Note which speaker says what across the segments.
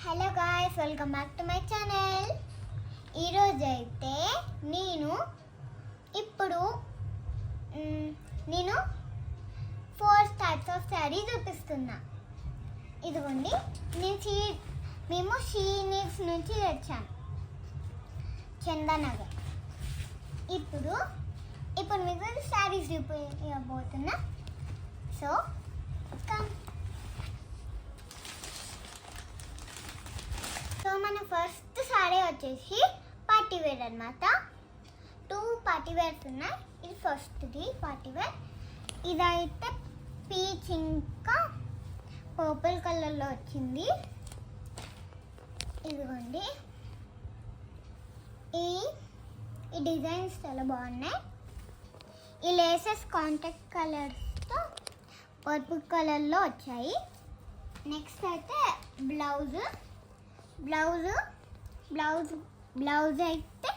Speaker 1: Hello guys, welcome back to my channel. ఈరోజు అయితే నేను 4 టైప్స్ ఆఫ్ శారీ చూపిస్తున్నా. ఇదిగోండి, మేము షీనిక్స్ నుంచి తెచ్చాను, చందానగర్. ఇప్పుడు మీకు శారీస్ చూపించబోతున్నా. సో మన ఫస్ట్ శారీ వచ్చేసి పార్టీ వేర్ అన్నమాట. 2 పార్టీ వేర్స్ ఉన్నాయి. ఇది ఫస్ట్ది పార్టీ వేర్. ఇదైతే పీచ్ ఇంకా పర్పుల్ కలర్లో వచ్చింది. ఇదిగోండి, ఈ డిజైన్స్ చాలా బాగున్నాయి. ఈ లేసెస్ కాంటాక్ట్ కలర్స్తో పర్పుల్ కలర్లో వచ్చాయి. నెక్స్ట్ అయితే బ్లౌజ్ అయితే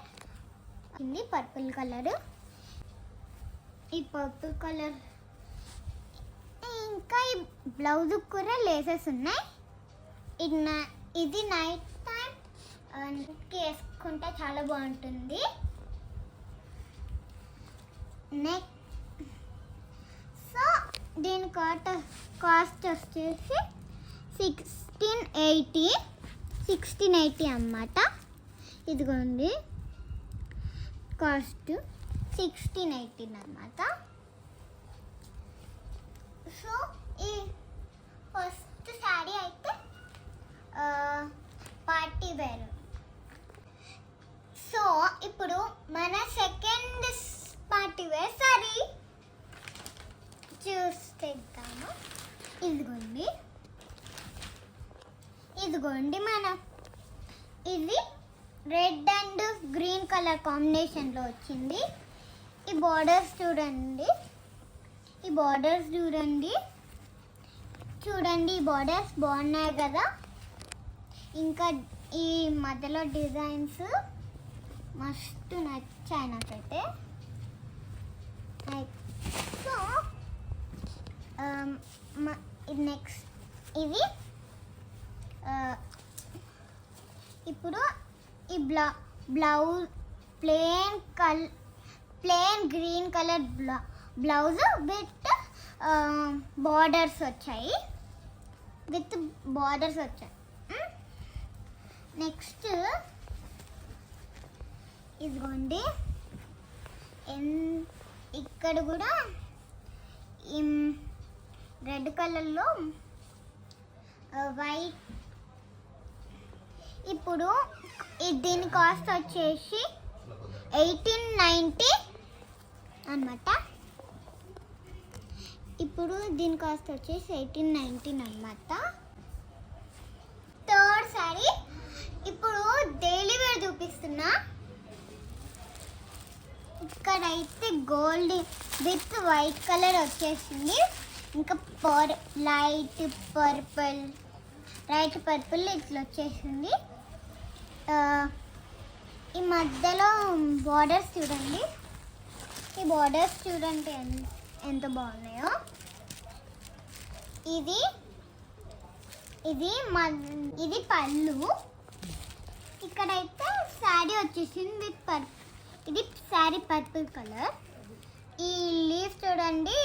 Speaker 1: ఇది పర్పుల్ కలర్. ఈ పర్పుల్ కలర్ ఇంకా ఈ బ్లౌజ్ కూడా లేసెస్ ఉన్నాయి. ఇది నైట్ టైం వేసుకుంటే చాలా బాగుంటుంది. సో దీని కాస్ట్ వచ్చేసి 1680 అన్నమాట. ఇదిగోండి, కాస్ట్ 1680 అన్నమాట. సో ఈ ఫస్ట్ శారీ అయితే పార్టీ వేర్. సో ఇప్పుడు మన సెకండ్ పార్టీ వేర్ శారీ చూస్తాము. ఇదిగోండి ఇది రెడ్ అండ్ గ్రీన్ కలర్ కాంబినేషన్లో వచ్చింది. ఈ బార్డర్స్ చూడండి, ఈ బార్డర్స్ బాగున్నాయి కదా. ఇంకా ఈ మధ్యలో డిజైన్స్ మస్తు నచ్చాయి నాకైతే. సో నెక్స్ట్ ఇది ఇప్పుడు ఈ blouse plain green colour blouse with borders వచ్చాయి. నెక్స్ట్ ఇదిగోండి, ఇక్కడ కూడా రెడ్ కలర్లో వైట్. ఇప్పుడు దీని కాస్ట్ వచ్చేసి 1890 అన్నమాట. ఇప్పుడు దీని కాస్ట్ వచ్చేసి 1819 అన్నమాట. థర్డ్ శారీ ఇప్పుడు డైలీ వేర్ చూపిస్తున్నా. ఇక్కడైతే గోల్డ్ విత్ వైట్ కలర్ వచ్చేసింది. ఇంకా లైట్ పర్పుల్ ఇట్లా వచ్చేసింది. ఈ మధ్యలో బార్డర్స్ చూడండి, ఎంత బాగున్నాయో. ఇది పళ్ళు. ఇక్కడైతే శారీ వచ్చేసింది ఇది శారీ పర్పుల్ కలర్. ఈ లీవ్స్ చూడండి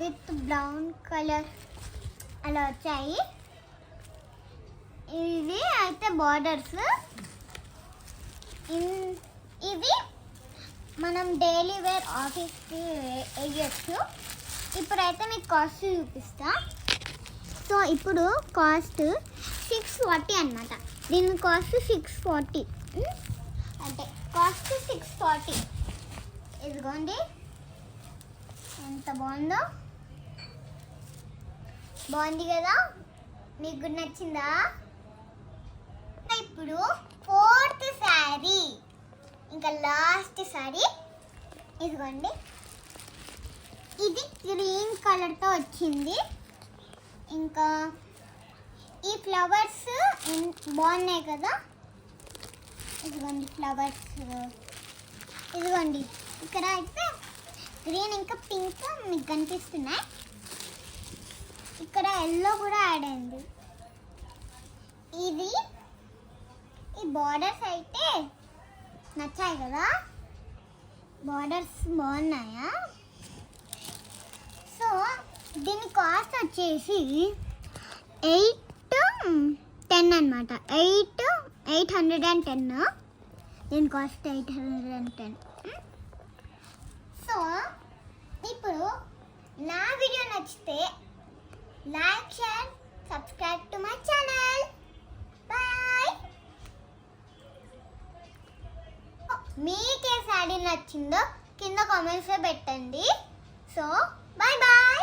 Speaker 1: విత్ బ్రౌన్ కలర్ అలా వచ్చాయి. ఇది అయితే బార్డర్స్. ఇది మనం డైలీ వేర్ ఆఫీస్కి వేయచ్చు. ఇప్పుడైతే మీకు కాస్ట్ చూపిస్తా. సో ఇప్పుడు కాస్ట్ 640 అన్నమాట. దీని కాస్ట్ 640, అంటే కాస్ట్ 640. ఇదిగోండి, ఎంత బాగుంది కదా. మీకు నచ్చిందా? ఇప్పుడు 4th శారీ, ఇంకా లాస్ట్ శారీ. ఇదిగోండి, ఇది గ్రీన్ కలర్తో వచ్చింది. ఇంకా ఈ ఫ్లవర్స్ బాగున్నాయి కదా. ఇదిగోండి ఫ్లవర్స్. ఇదిగోండి, ఇక్కడ అయితే గ్రీన్ ఇంకా పింక్ మీకు కనిపిస్తున్నాయి. ఇక్కడ ఎల్లో కూడా యాడ్ అయింది. ఇది బార్డర్స్ అయితే నచ్చాయి కదా, బార్డర్స్ బాగున్నాయా? సో దీని కాస్ట్ వచ్చేసి 810 అనమాట. 810. దీని కాస్ట్ 810. సో ఇప్పుడు నా వీడియో నచ్చితే like, share, subscribe to my channel. Bye. మీకే శారీ నచ్చిందో కింద కామెంట్స్లో పెట్టండి. So bye bye.